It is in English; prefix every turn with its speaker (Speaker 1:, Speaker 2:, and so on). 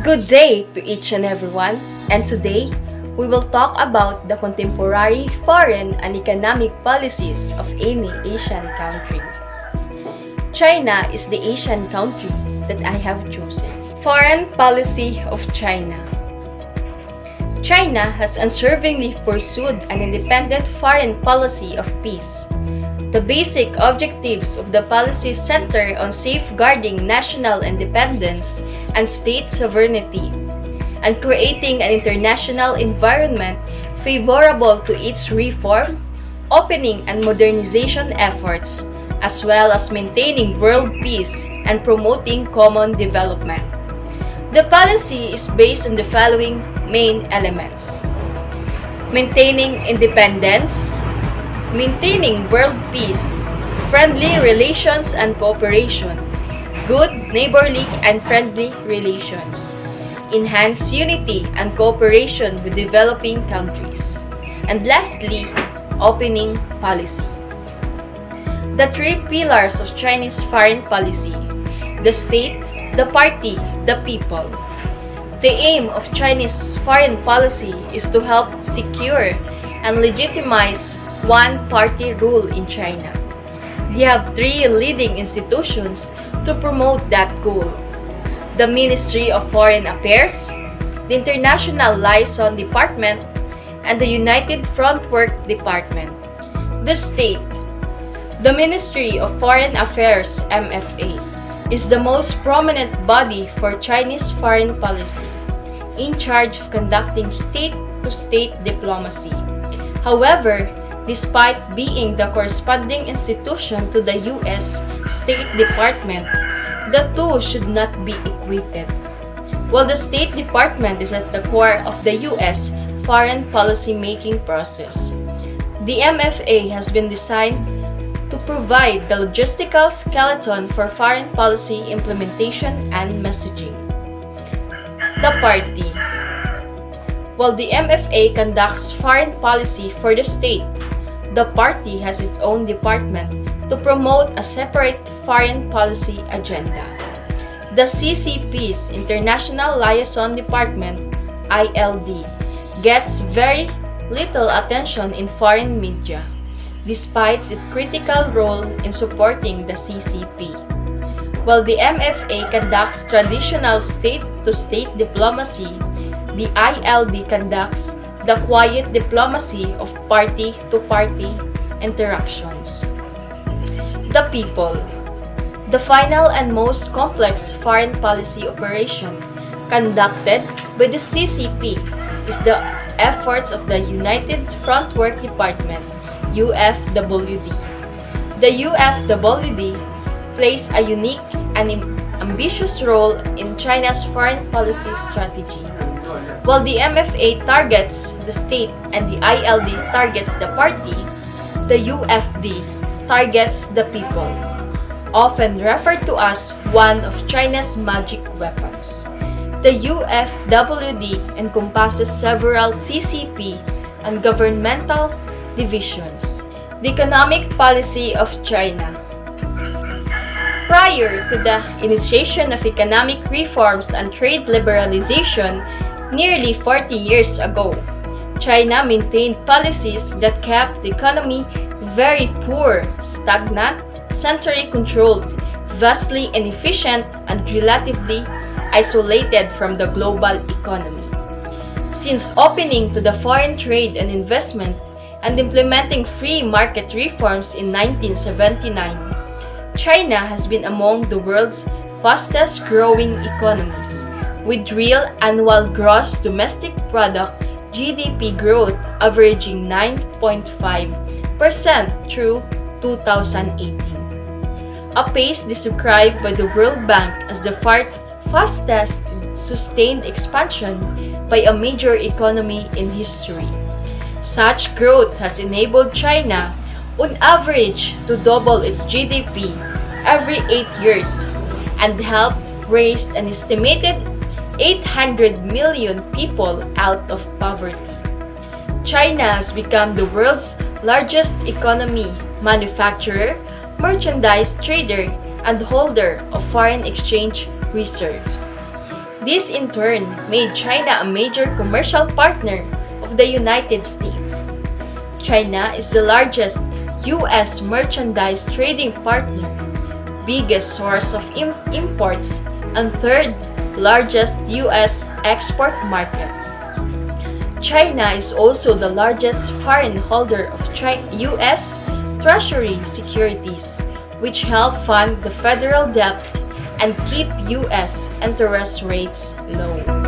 Speaker 1: Good day to each and everyone, and today we will talk about the contemporary foreign and economic policies of any Asian country. China is the Asian country that I have chosen. Foreign policy of China. China has unswervingly pursued an independent foreign policy of peace. The basic objectives of the policy center on safeguarding national independence and state sovereignty, and creating an international environment favorable to its reform, opening and modernization efforts, as well as maintaining world peace and promoting common development. The policy is based on the following main elements: maintaining independence, maintaining world peace, friendly relations and cooperation, good neighborly and friendly relations, enhance unity and cooperation with developing countries, and lastly, opening policy. The three pillars of Chinese foreign policy: the state, the party, the people. The aim of Chinese foreign policy is to help secure and legitimize one-party rule in China. They have three leading institutions to promote that goal: the Ministry of Foreign Affairs, the International Liaison Department, and the United Front Work Department. The state. The Ministry of Foreign Affairs (MFA) is the most prominent body for Chinese foreign policy, in charge of conducting state-to-state diplomacy. However, despite being the corresponding institution to the U.S. State Department, the two should not be equated. While the State Department is at the core of the U.S. foreign policy making process, the MFA has been designed to provide the logistical skeleton for foreign policy implementation and messaging. The party. While the MFA conducts foreign policy for the state, the party has its own department to promote a separate foreign policy agenda. The CCP's International Liaison Department (ILD) gets very little attention in foreign media, despite its critical role in supporting the CCP. While the MFA conducts traditional state-to-state diplomacy, the ILD conducts the quiet diplomacy of party-to-party interactions. The people. The final and most complex foreign policy operation conducted by the CCP is the efforts of the United Front Work Department (UFWD). The UFWD plays a unique and ambitious role in China's foreign policy strategy. While the MFA targets the state and the ILD targets the party, the UFD targets the people, often referred to as one of China's magic weapons. The UFWD encompasses several CCP and governmental divisions. The economic policy of China. Prior to the initiation of economic reforms and trade liberalization nearly 40 years ago, China maintained policies that kept the economy very poor, stagnant, centrally controlled, vastly inefficient, and relatively isolated from the global economy. Since opening to the foreign trade and investment and implementing free market reforms in 1979, China has been among the world's fastest growing economies, with real annual gross domestic product GDP growth averaging 9.5% through 2018, a pace described by the World Bank as the fastest sustained expansion by a major economy in history. Such growth has enabled China, on average, to double its GDP every 8 years and helped raise an estimated 800 million people out of poverty. China has become the world's largest economy, manufacturer, merchandise trader, and holder of foreign exchange reserves. This in turn made China a major commercial partner of the United States. China is the largest U.S. merchandise trading partner, biggest source of imports, and third largest U.S. export market. China is also the largest foreign holder of U.S. Treasury securities, which help fund the federal debt and keep U.S. interest rates low.